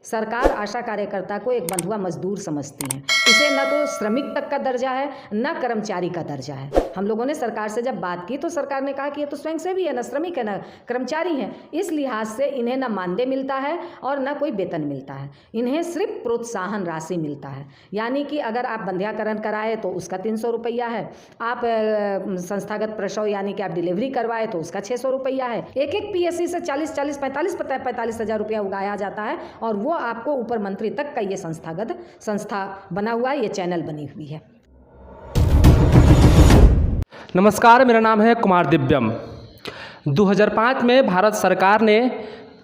सरकार आशा कार्यकर्ता को एक बंधुआ मजदूर समझती है। इसे न तो श्रमिक तक का दर्जा है, न कर्मचारी का दर्जा है। हम लोगों ने सरकार से जब बात की तो सरकार ने कहा कि ये तो स्वयंसेवी है, न श्रमिक है, न कर्मचारी है। इस लिहाज से इन्हें न मानदेय मिलता है और न कोई वेतन मिलता है। इन्हें सिर्फ प्रोत्साहन राशि मिलता है। यानी कि अगर आप बंध्याकरण कराए तो उसका 300 रुपया है, आप संस्थागत प्रसव यानी कि आप डिलीवरी करवाए तो उसका 600 रुपया है। एक एक पीएससी से 40-40, 45 हज़ार रुपया उगाया जाता है और वो आपको ऊपर मंत्री तक का ये संस्था बना हुआ है, ये चैनल बनी हुई है। नमस्कार, मेरा नाम है कुमार दिव्यम। 2005 में भारत सरकार ने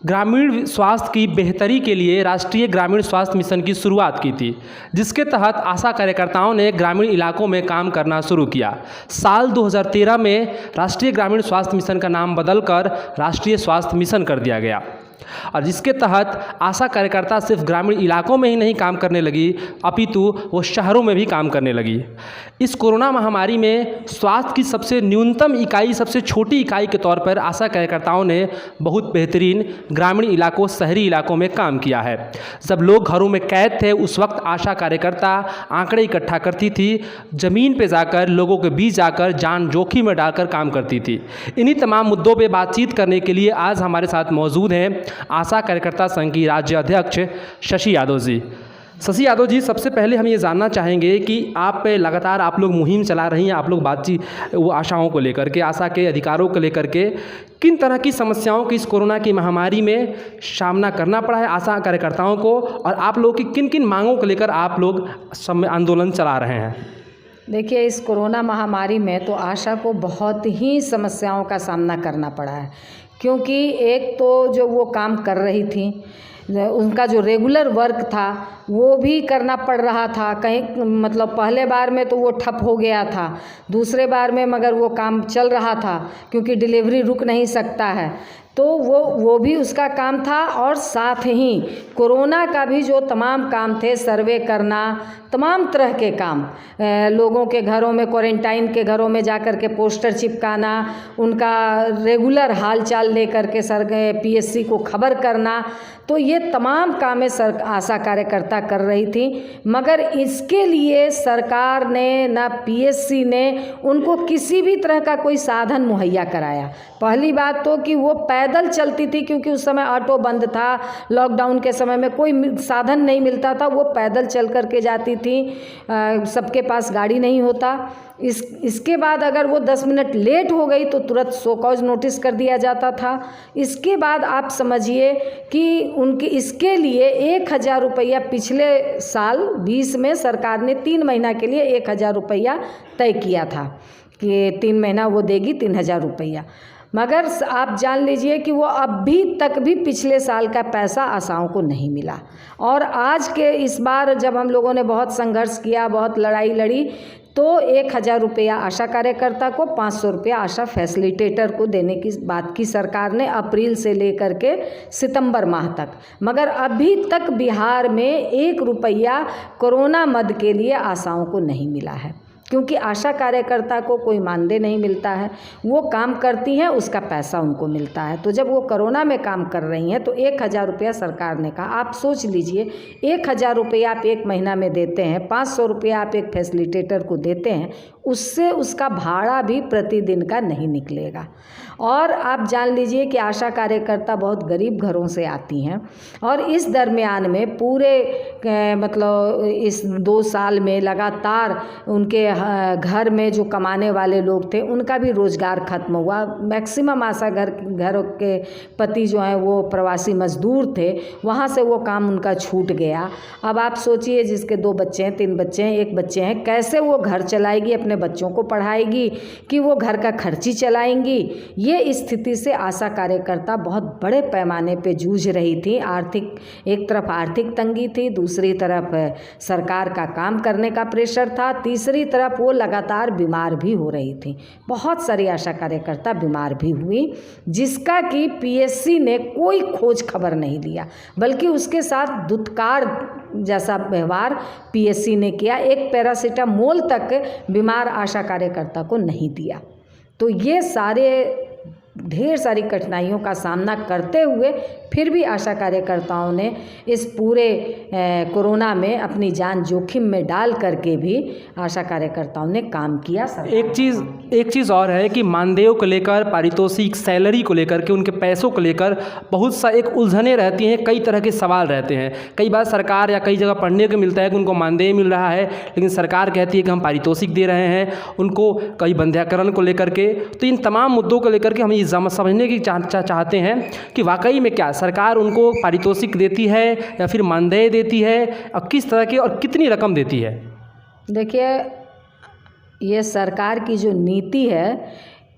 ग्रामीण स्वास्थ्य की बेहतरी के लिए राष्ट्रीय ग्रामीण स्वास्थ्य मिशन की शुरुआत की थी, जिसके तहत आशा कार्यकर्ताओं ने ग्रामीण इलाकों में काम करना शुरू किया। साल 2013 में राष्ट्रीय ग्रामीण स्वास्थ्य मिशन का नाम बदलकर राष्ट्रीय स्वास्थ्य मिशन कर दिया गया और जिसके तहत आशा कार्यकर्ता सिर्फ ग्रामीण इलाकों में ही नहीं काम करने लगी, अपितु वो शहरों में भी काम करने लगी। इस कोरोना महामारी में स्वास्थ्य की सबसे न्यूनतम इकाई, सबसे छोटी इकाई के तौर पर आशा कार्यकर्ताओं ने बहुत बेहतरीन ग्रामीण इलाकों, शहरी इलाकों में काम किया है। जब लोग घरों में कैद थे, उस वक्त आशा कार्यकर्ता आंकड़े इकट्ठा करती थी, ज़मीन पर जाकर लोगों के बीच जाकर जान जोखिम में डालकर काम करती थी। इन्हीं तमाम मुद्दों पर बातचीत करने के लिए आज हमारे साथ मौजूद हैं आशा कार्यकर्ता संघ की राज्य अध्यक्ष शशि यादव जी। शशि यादव जी, सबसे पहले हम ये जानना चाहेंगे कि आप लगातार आप लोग मुहिम चला रही हैं, आप लोग बातचीत वो आशाओं को लेकर के, आशा के अधिकारों को लेकर के, किन तरह की समस्याओं की इस कोरोना की महामारी में सामना करना पड़ा है आशा कार्यकर्ताओं को, और आप लोग की किन किन मांगों को लेकर आप लोग आंदोलन चला रहे हैं? देखिए, इस कोरोना महामारी में तो आशा को बहुत ही समस्याओं का सामना करना पड़ा है, क्योंकि एक तो जो वो काम कर रही थी, उनका जो रेगुलर वर्क था वो भी करना पड़ रहा था। कहीं मतलब पहले बार में तो वो ठप हो गया था, दूसरे बार में मगर वो काम चल रहा था, क्योंकि डिलीवरी रुक नहीं सकता है, तो वो भी उसका काम था। और साथ ही कोरोना का भी जो तमाम काम थे, सर्वे करना, तमाम तरह के काम, लोगों के घरों में, क्वारंटाइन के घरों में जाकर के पोस्टर चिपकाना, उनका रेगुलर हाल चाल लेकर के पीएससी को खबर करना, तो ये तमाम कामें आशा कार्यकर्ता कर रही थी। मगर इसके लिए सरकार ने, ना पीएससी ने उनको किसी भी तरह का कोई साधन मुहैया कराया। पहली बात तो कि वो पैदल चलती थी, क्योंकि उस समय ऑटो बंद था, लॉकडाउन के समय में कोई साधन नहीं मिलता था, वो पैदल चल कर के जाती थी, सबके पास गाड़ी नहीं होता। इसके बाद अगर वो 10 मिनट लेट हो गई तो तुरंत शो कॉज नोटिस कर दिया जाता था। इसके बाद आप समझिए कि उनके इसके लिए 1,000 रुपया पिछले साल 20 में सरकार ने 3 महीना के लिए 1,000 रुपया तय किया था कि 3 महीना वो देगी 3,000 रुपया। मगर आप जान लीजिए कि वो अभी तक भी पिछले साल का पैसा आशाओं को नहीं मिला। और आज के इस बार जब हम लोगों ने बहुत संघर्ष किया, बहुत लड़ाई लड़ी, तो 1,000 रुपया आशा कार्यकर्ता को, 500 रुपया आशा फैसिलिटेटर को देने की बात की सरकार ने अप्रैल से लेकर के सितंबर माह तक। मगर अभी तक बिहार में 1 रुपया कोरोना मद के लिए आशाओं को नहीं मिला है, क्योंकि आशा कार्यकर्ता को कोई मानदेय नहीं मिलता है। वो काम करती हैं, उसका पैसा उनको मिलता है। तो जब वो कोरोना में काम कर रही हैं तो 1,000 रुपया सरकार ने कहा। आप सोच लीजिए, 1,000 रुपया आप 1 महीना में देते हैं, 500 रुपया आप एक फैसिलिटेटर को देते हैं, उससे उसका भाड़ा भी प्रतिदिन का नहीं निकलेगा। और आप जान लीजिए कि आशा कार्यकर्ता बहुत गरीब घरों से आती हैं, और इस दरमियान में पूरे मतलब इस 2 साल में लगातार उनके घर में जो कमाने वाले लोग थे उनका भी रोज़गार खत्म हुआ। मैक्सिमम आशा घरों के पति जो हैं वो प्रवासी मजदूर थे, वहाँ से वो काम उनका छूट गया। अब आप सोचिए, जिसके 2 बच्चे हैं, 3 बच्चे हैं, 1 बच्चे हैं, कैसे वो घर चलाएगी, अपने बच्चों को पढ़ाएगी, कि वो घर का खर्ची चलाएंगी। ये स्थिति से आशा कार्यकर्ता बहुत बड़े पैमाने पे जूझ रही थी। आर्थिक, एक तरफ आर्थिक तंगी थी, दूसरी तरफ सरकार का काम करने का प्रेशर था, तीसरी तरफ वो लगातार बीमार भी हो रही थी। बहुत सारी आशा कार्यकर्ता बीमार भी हुई, जिसका कि पीएससी ने कोई खोज खबर नहीं लिया, बल्कि उसके साथ दुत्कार जैसा व्यवहार पीएससी ने किया। एक पैरासीटामोल तक बीमार आशा कार्यकर्ता को नहीं दिया। तो ये सारे ढेर सारी कठिनाइयों का सामना करते हुए फिर भी आशा कार्यकर्ताओं ने इस पूरे कोरोना में अपनी जान जोखिम में डाल करके भी आशा कार्यकर्ताओं ने काम किया। एक चीज़ और है कि मानदेय को लेकर, पारितोषिक, सैलरी को लेकर के, उनके पैसों को लेकर बहुत सा एक उलझने रहती हैं, कई तरह के सवाल रहते हैं। कई बार सरकार या कई जगह पढ़ने को मिलता है कि उनको मानदेय मिल रहा है, लेकिन सरकार कहती है कि हम पारितोषिक दे रहे हैं उनको, कई बंध्याकरण को लेकर के। तो इन तमाम मुद्दों को लेकर के हम ये समझने की चाहते हैं कि वाकई में क्या सरकार उनको पारितोषिक देती है या फिर मानदेय देती है, और किस तरह की और कितनी रकम देती है। देखिए, ये सरकार की जो नीति है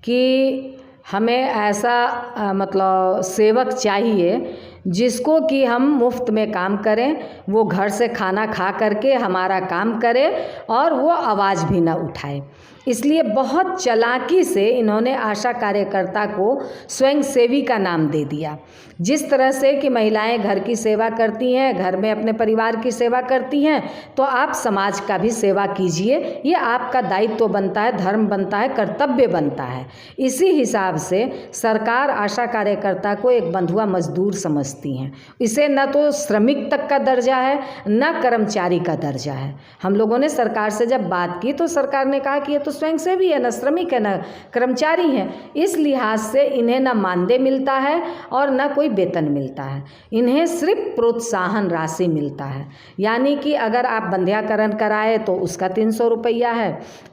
कि हमें ऐसा मतलब सेवक चाहिए जिसको कि हम मुफ्त में काम करें, वो घर से खाना खा करके हमारा काम करे और वो आवाज़ भी ना उठाए। इसलिए बहुत चालाकी से इन्होंने आशा कार्यकर्ता को स्वयंसेवी का नाम दे दिया। जिस तरह से कि महिलाएं घर की सेवा करती हैं, घर में अपने परिवार की सेवा करती हैं, तो आप समाज का भी सेवा कीजिए। ये आपका दायित्व बनता है, धर्म बनता है, कर्तव्य बनता है। इसी हिसाब से सरकार आशा कार्यकर्ता को एक बंधुआ मजदूर समझती हैं। इसे न तो श्रमिक तक का दर्जा है, न कर्मचारी का दर्जा है। हम लोगों ने सरकार से जब बात की तो सरकार ने कहा कि ये तो स्वयंसेवी है, न श्रमिक है, न कर्मचारी है। इस लिहाज से इन्हें न मानदेय मिलता है और न कोई वेतन मिलता है। इन्हें सिर्फ प्रोत्साहन राशि मिलता है। यानी कि अगर आप बंध्याकरण कराए तो उसका 300 रुपया है,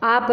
आप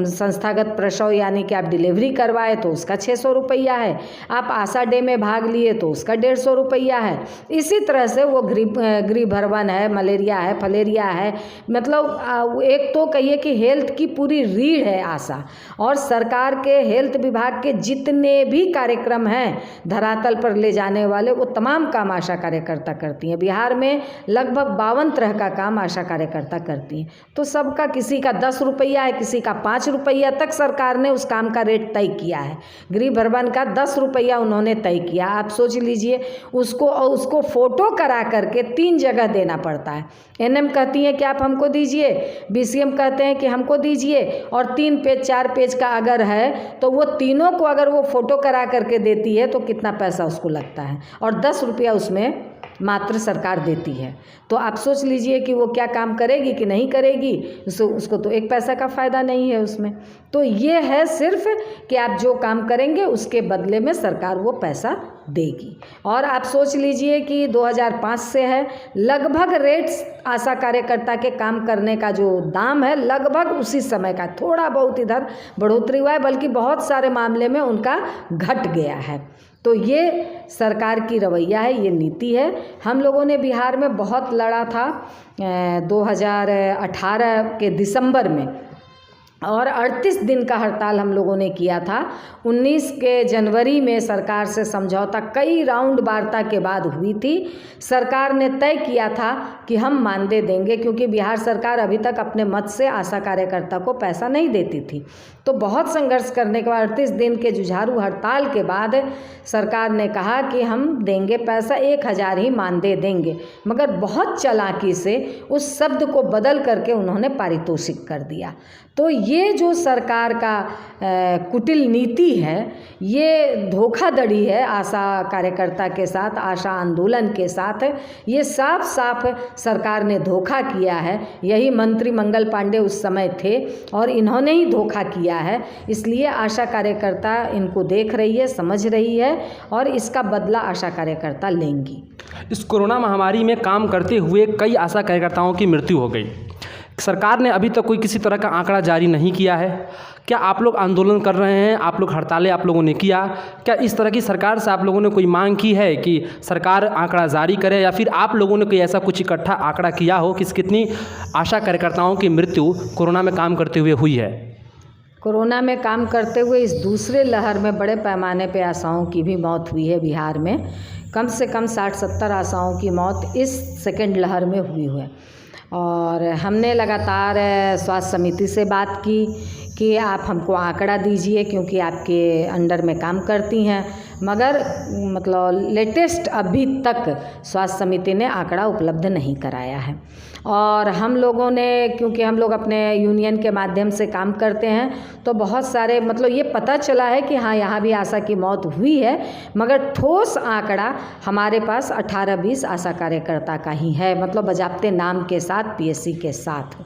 संस्थागत प्रसव यानी कि आप डिलीवरी करवाए तो उसका 600 रुपया है, आप आशा डे में भाग लिए तो उसका 150 रुपया है। इसी तरह से वो गृह भरवन है, मलेरिया है, फलेरिया है, मतलब एक तो कहिए कि हेल्थ की पूरी रीढ़ है आशा। और सरकार के हेल्थ विभाग के जितने भी कार्यक्रम हैं धरातल पर ले जाने वाले, वो तमाम काम आशा कार्यकर्ता करती हैं। बिहार में लगभग 52 तरह का काम आशा कार्यकर्ता करती हैं। तो सबका, किसी का 10 रुपया है, किसी का 5 रुपया तक सरकार ने उस काम का रेट तय किया है। गृह भरवन का 10 रुपया उन्होंने तय किया। आप सोच लीजिए, उसको फोटो करा करके 3 जगह देना पड़ता है। एनएम कहती है कि आप हमको दीजिए, बीसीएम कहते हैं कि हमको दीजिए, और 3 पेज 4 पेज का अगर है तो वो तीनों को अगर वो फोटो करा करके देती है तो कितना पैसा उसको लगता है, और 10 रुपया उसमें मात्र सरकार देती है। तो आप सोच लीजिए कि वो क्या काम करेगी कि नहीं करेगी। उसको तो 1 पैसा का फ़ायदा नहीं है उसमें। तो ये है सिर्फ कि आप जो काम करेंगे उसके बदले में सरकार वो पैसा देगी। और आप सोच लीजिए कि 2005 से है, लगभग रेट्स आशा कार्यकर्ता के काम करने का जो दाम है लगभग उसी समय का, थोड़ा बहुत इधर बढ़ोतरी हुआ है, बल्कि बहुत सारे मामले में उनका घट गया है। तो ये सरकार की रवैया है, ये नीति है। हम लोगों ने बिहार में बहुत लड़ा था 2018 के दिसंबर में, और 38 दिन का हड़ताल हम लोगों ने किया था। 19 के जनवरी में सरकार से समझौता कई राउंड वार्ता के बाद हुई थी। सरकार ने तय किया था कि हम मानदेय देंगे, क्योंकि बिहार सरकार अभी तक अपने मत से आशा कार्यकर्ता को पैसा नहीं देती थी। तो बहुत संघर्ष करने के बाद 38 दिन के जुझारू हड़ताल के बाद सरकार ने कहा कि हम देंगे पैसा, 1000 ही मानदेय देंगे। मगर बहुत चालाकी से उस शब्द को बदल करके उन्होंने पारितोषिक कर दिया। तो ये जो सरकार का कुटिल नीति है, ये धोखाधड़ी है आशा कार्यकर्ता के साथ, आशा आंदोलन के साथ। ये साफ साफ सरकार ने धोखा किया है। यही मंत्री मंगल पांडे उस समय थे और इन्होंने ही धोखा किया है। इसलिए आशा कार्यकर्ता इनको देख रही है, समझ रही है, और इसका बदला आशा कार्यकर्ता लेंगी। इस कोरोना महामारी में काम करते हुए कई आशा कार्यकर्ताओं की मृत्यु हो गई। सरकार ने अभी तक कोई किसी तरह का आंकड़ा जारी नहीं किया है। क्या आप लोग आंदोलन कर रहे हैं, आप लोग हड़तालें आप लोगों ने किया, क्या इस तरह की सरकार से आप लोगों ने कोई मांग की है कि सरकार आंकड़ा जारी करे, या फिर आप लोगों ने कोई ऐसा कुछ इकट्ठा आंकड़ा किया हो कि कितनी आशा कार्यकर्ताओं की मृत्यु कोरोना में काम करते हुए हुई है? कोरोना में काम करते हुए इस दूसरे लहर में बड़े पैमाने पे आशाओं की भी मौत हुई है बिहार में। कम से कम 60-70 आशाओं की मौत इस सेकेंड लहर में हुई है। और हमने लगातार स्वास्थ्य समिति से बात की कि आप हमको आंकड़ा दीजिए, क्योंकि आपके अंडर में काम करती हैं। मगर मतलब लेटेस्ट अभी तक स्वास्थ्य समिति ने आंकड़ा उपलब्ध नहीं कराया है। और हम लोगों ने, क्योंकि हम लोग अपने यूनियन के माध्यम से काम करते हैं, तो बहुत सारे मतलब ये पता चला है कि हाँ यहाँ भी आशा की मौत हुई है, मगर ठोस आंकड़ा हमारे पास 18-20 आशा कार्यकर्ता का ही है, मतलब बजाबते नाम के साथ, पीएससी के साथ।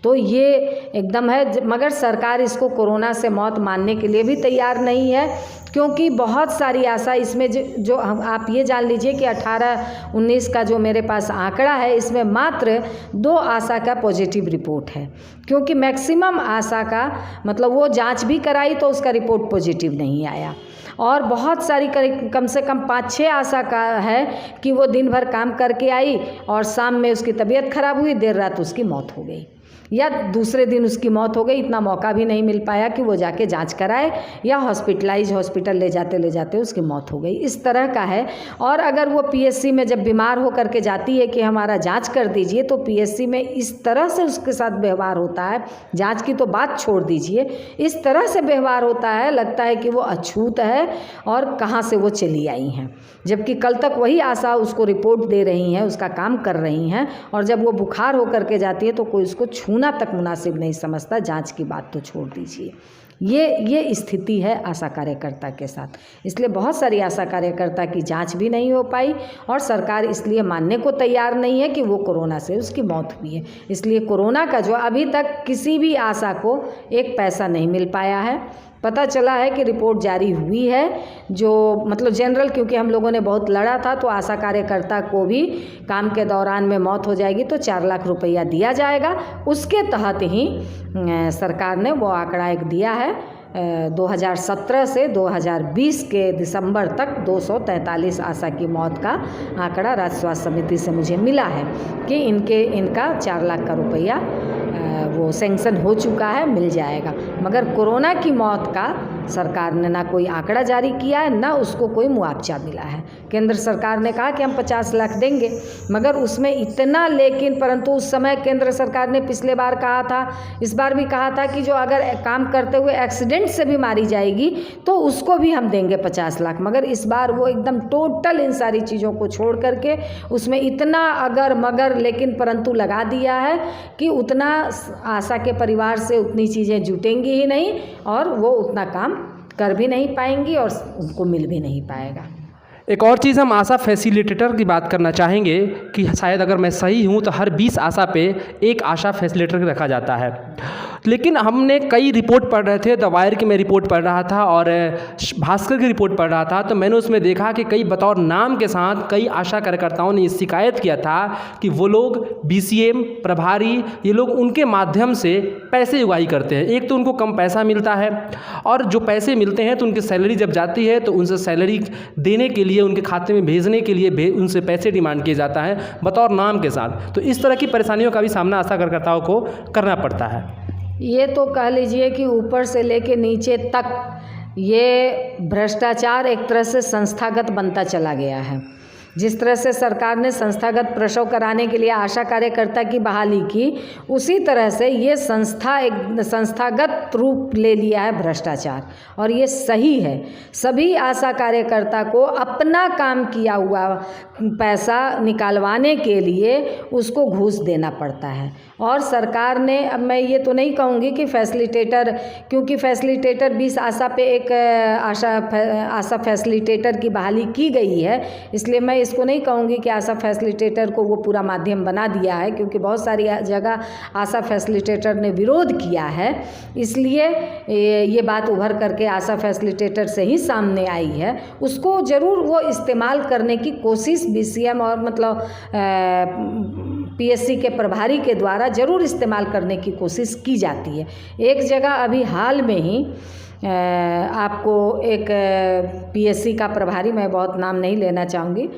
तो ये एकदम है, मगर सरकार इसको कोरोना से मौत मानने के लिए भी तैयार नहीं है, क्योंकि बहुत सारी आशा इसमें जो आप ये जान लीजिए कि 18-19 का जो मेरे पास आंकड़ा है, इसमें मात्र 2 आशा का पॉजिटिव रिपोर्ट है, क्योंकि मैक्सिमम आशा का मतलब वो जांच भी कराई तो उसका रिपोर्ट पॉजिटिव नहीं आया। और बहुत सारी कम से कम 5-6 आशा का है कि वो दिन भर काम करके आई और शाम में उसकी तबीयत खराब हुई, देर रात उसकी मौत हो गई, या दूसरे दिन उसकी मौत हो गई। इतना मौका भी नहीं मिल पाया कि वो जाके जांच कराए, या हॉस्पिटल ले जाते उसकी मौत हो गई। इस तरह का है। और अगर वो पीएससी में जब बीमार हो करके जाती है कि हमारा जांच कर दीजिए, तो पीएससी में इस तरह से उसके साथ व्यवहार होता है, जांच की तो बात छोड़ दीजिए, इस तरह से व्यवहार होता है, लगता है कि वो अछूत है और कहाँ से वो चली आई हैं, जबकि कल तक वही आशा उसको रिपोर्ट दे रही हैं, उसका काम कर रही हैं, और जब वो बुखार होकर के जाती है तो कोई उसको छूना तक मुनासिब नहीं समझता, जांच की बात तो छोड़ दीजिए। ये स्थिति है आशा कार्यकर्ता के साथ। इसलिए बहुत सारी आशा कार्यकर्ता की जांच भी नहीं हो पाई, और सरकार इसलिए मानने को तैयार नहीं है कि वो कोरोना से उसकी मौत हुई है। इसलिए कोरोना का जो अभी तक किसी भी आशा को 1 पैसा नहीं मिल पाया है। पता चला है कि रिपोर्ट जारी हुई है, जो मतलब जनरल, क्योंकि हम लोगों ने बहुत लड़ा था, तो आशा कार्यकर्ता को भी काम के दौरान में मौत हो जाएगी तो 4 लाख रुपया दिया जाएगा। उसके तहत ही सरकार ने वो आंकड़ा एक दिया है। 2017 से 2020 के दिसंबर तक 243 आशा की मौत का आंकड़ा राज्य स्वास्थ्य समिति से मुझे मिला है कि इनका 4 लाख का रुपया वो सैंक्शन हो चुका है, मिल जाएगा। मगर कोरोना की मौत का सरकार ने ना कोई आंकड़ा जारी किया है, ना उसको कोई मुआवजा मिला है। केंद्र सरकार ने कहा कि हम 50 लाख देंगे, मगर उसमें इतना, लेकिन परंतु उस समय केंद्र सरकार ने पिछले बार कहा था, इस बार भी कहा था कि जो अगर काम करते हुए एक्सीडेंट से भी मारी जाएगी तो उसको भी हम देंगे 50 लाख। मगर इस बार वो एकदम टोटल इन सारी चीज़ों को छोड़ करके उसमें इतना अगर मगर लेकिन परंतु लगा दिया है कि उतना आशा के परिवार से उतनी चीज़ें जुटेंगी ही नहीं, और वो उतना काम कर भी नहीं पाएंगी और उनको मिल भी नहीं पाएगा। एक और चीज़ हम आशा फैसिलिटेटर की बात करना चाहेंगे कि शायद अगर मैं सही हूँ तो हर 20 आशा पे 1 आशा फैसिलिटेटर रखा जाता है। लेकिन हमने कई रिपोर्ट पढ़ रहे थे, द वायर की मैं रिपोर्ट पढ़ रहा था और भास्कर की रिपोर्ट पढ़ रहा था, तो मैंने उसमें देखा कि कई बतौर नाम के साथ कई आशा कार्यकर्ताओं ने शिकायत किया था कि वो लोग BCM प्रभारी, ये लोग उनके माध्यम से पैसे उगाही करते हैं। एक तो उनको कम पैसा मिलता है, और जो पैसे मिलते हैं तो उनकी सैलरी जब जाती है तो उनसे सैलरी देने के लिए, उनके खाते में भेजने के लिए उनसे पैसे डिमांड किए जाता है बतौर नाम के साथ। तो इस तरह की परेशानियों का भी सामना आशा कार्यकर्ताओं को करना पड़ता है। ये तो कह लीजिए कि ऊपर से लेके नीचे तक ये भ्रष्टाचार एक तरह से संस्थागत बनता चला गया है। जिस तरह से सरकार ने संस्थागत प्रसव कराने के लिए आशा कार्यकर्ता की बहाली की, उसी तरह से ये संस्थागत रूप ले लिया है भ्रष्टाचार, और ये सही है। सभी आशा कार्यकर्ता को अपना काम किया हुआ पैसा निकालवाने के लिए उसको घूस देना पड़ता है। और सरकार ने, अब मैं ये तो नहीं कहूँगी कि फैसिलिटेटर, क्योंकि फैसिलिटेटर 20 आशा पे एक आशा फैसिलिटेटर की बहाली की गई है, इसलिए मैं इसको नहीं कहूँगी कि आशा फैसिलिटेटर को वो पूरा माध्यम बना दिया है, क्योंकि बहुत सारी जगह आशा फैसिलिटेटर ने विरोध किया है। इसलिए ये बात उभर करके आशा फैसिलिटेटर से ही सामने आई है। उसको ज़रूर वो इस्तेमाल करने की कोशिश BCM और मतलब PSC के प्रभारी के द्वारा ज़रूर इस्तेमाल करने की कोशिश की जाती है। एक जगह अभी हाल में ही आपको एक PSC का प्रभारी, मैं बहुत नाम नहीं लेना चाहूँगी,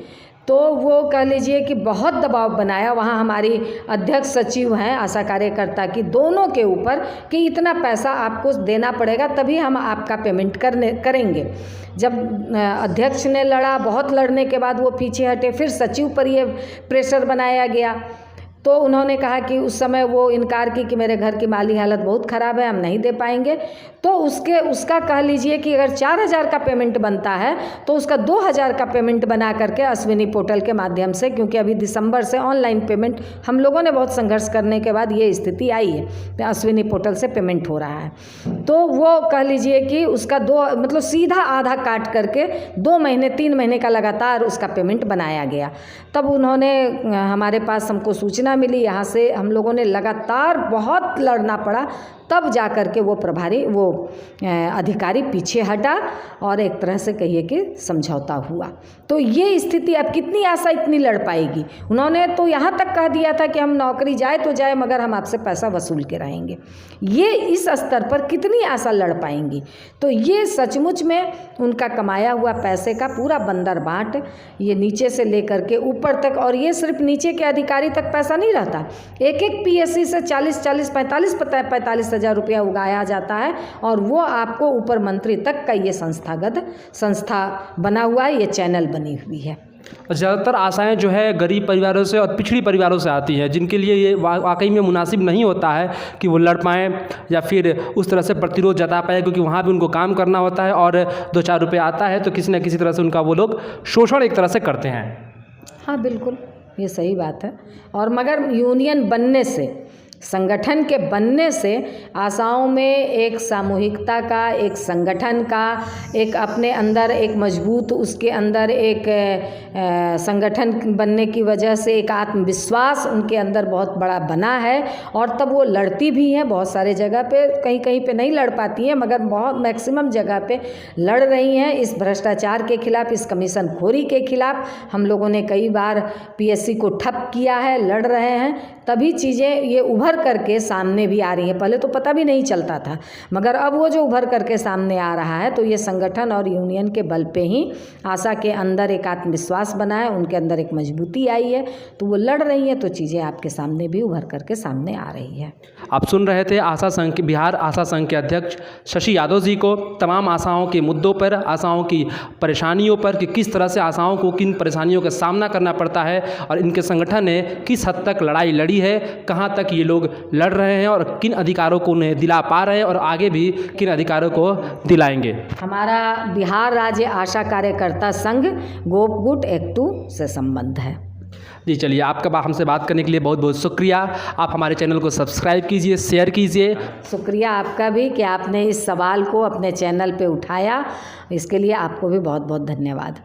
तो वो कह लीजिए कि बहुत दबाव बनाया वहाँ हमारी अध्यक्ष सचिव हैं आशा कार्यकर्ता की, दोनों के ऊपर, कि इतना पैसा आपको देना पड़ेगा तभी हम आपका पेमेंट करेंगे। जब अध्यक्ष ने लड़ा, बहुत लड़ने के बाद वो पीछे हटे, फिर सचिव पर ये प्रेशर बनाया गया। तो उन्होंने कहा कि उस समय वो इनकार की कि मेरे घर की माली हालत बहुत ख़राब है, हम नहीं दे पाएंगे। तो उसका कह लीजिए कि अगर 4,000 का पेमेंट बनता है तो उसका 2,000 का पेमेंट बना करके अश्विनी पोर्टल के माध्यम से, क्योंकि अभी दिसंबर से ऑनलाइन पेमेंट हम लोगों ने बहुत संघर्ष करने के बाद ये स्थिति आई है, अश्विनी पोर्टल से पेमेंट हो रहा है। तो वो कह लीजिए कि उसका मतलब सीधा आधा काट करके 2 महीने 3 महीने का लगातार उसका पेमेंट बनाया गया। तब उन्होंने हमारे पास हमको सूचना मिली, यहाँ से हम लोगों ने लगातार बहुत लड़ना पड़ा, तब जा कर के वो अधिकारी पीछे हटा और एक तरह से कहिए कि समझौता हुआ। तो ये स्थिति, अब कितनी आशा इतनी लड़ पाएगी। उन्होंने तो यहाँ तक कह दिया था कि हम नौकरी जाए तो जाए मगर हम आपसे पैसा वसूल के रहेंगे। ये इस स्तर पर कितनी आशा लड़ पाएंगी। तो ये सचमुच में उनका कमाया हुआ पैसे का पूरा बंदरबाट ये नीचे से लेकर के ऊपर तक, और ये सिर्फ नीचे के अधिकारी तक पैसा नहीं रहता, एक पीएससी से 40-40 45 हज़ार रुपया उगाया जाता है और वो आपको ऊपर मंत्री तक का ये संस्था बना हुआ है, ये चैनल बनी हुई है। ज़्यादातर आशाएं जो है गरीब परिवारों से और पिछड़ी परिवारों से आती हैं, जिनके लिए ये वाकई में मुनासिब नहीं होता है कि वो लड़ पाएँ या फिर उस तरह से प्रतिरोध जता पाए, क्योंकि वहाँ भी उनको काम करना होता है और 2-4 रुपये आता है तो किसी न किसी तरह से उनका वो लोग शोषण एक तरह से करते हैं। हाँ बिल्कुल, ये सही बात है। और मगर यूनियन बनने से, संगठन के बनने से आशाओं में एक सामूहिकता का, एक संगठन का, एक अपने अंदर एक मजबूत, उसके अंदर एक संगठन बनने की वजह से एक आत्मविश्वास उनके अंदर बहुत बड़ा बना है। और तब वो लड़ती भी हैं बहुत सारे जगह पे, कहीं कहीं पे नहीं लड़ पाती हैं मगर बहुत मैक्सिमम जगह पे लड़ रही हैं इस भ्रष्टाचार के खिलाफ, इस कमीशन खोरी के खिलाफ। हम लोगों ने कई बार पीएससी को ठप किया है, लड़ रहे हैं, तभी चीज़ें ये उभर करके सामने भी आ रही है। पहले तो पता भी नहीं चलता था, मगर अब वो जो उभर करके सामने आ रहा है तो ये संगठन और यूनियन के बल पे ही आशा के अंदर एक आत्मविश्वास बना है, उनके अंदर एक मजबूती आई है, तो वो लड़ रही है, तो चीज़ें आपके सामने भी उभर करके सामने आ रही है। आप सुन रहे थे बिहार आशा संघ के अध्यक्ष शशि यादव जी को तमाम आशाओं के मुद्दों पर, आशाओं की परेशानियों पर, कि किस तरह से आशाओं को किन परेशानियों का सामना करना पड़ता है और इनके संगठन ने किस हद तक लड़ाई लड़ी है, कहाँ तक ये लोग लड़ रहे हैं और किन अधिकारों को उन्हें दिला पा रहे हैं और आगे भी किन अधिकारों को दिलाएंगे। हमारा बिहार राज्य आशा कार्यकर्ता संघ गोपगुट एक्ट 2 से संबंध है। जी चलिए, आपका हमसे बात करने के लिए बहुत बहुत शुक्रिया। आप हमारे चैनल को सब्सक्राइब कीजिए, शेयर कीजिए। शुक्रिया आपका भी कि आपने इस सवाल को अपने चैनल पे उठाया, इसके लिए आपको भी बहुत बहुत धन्यवाद।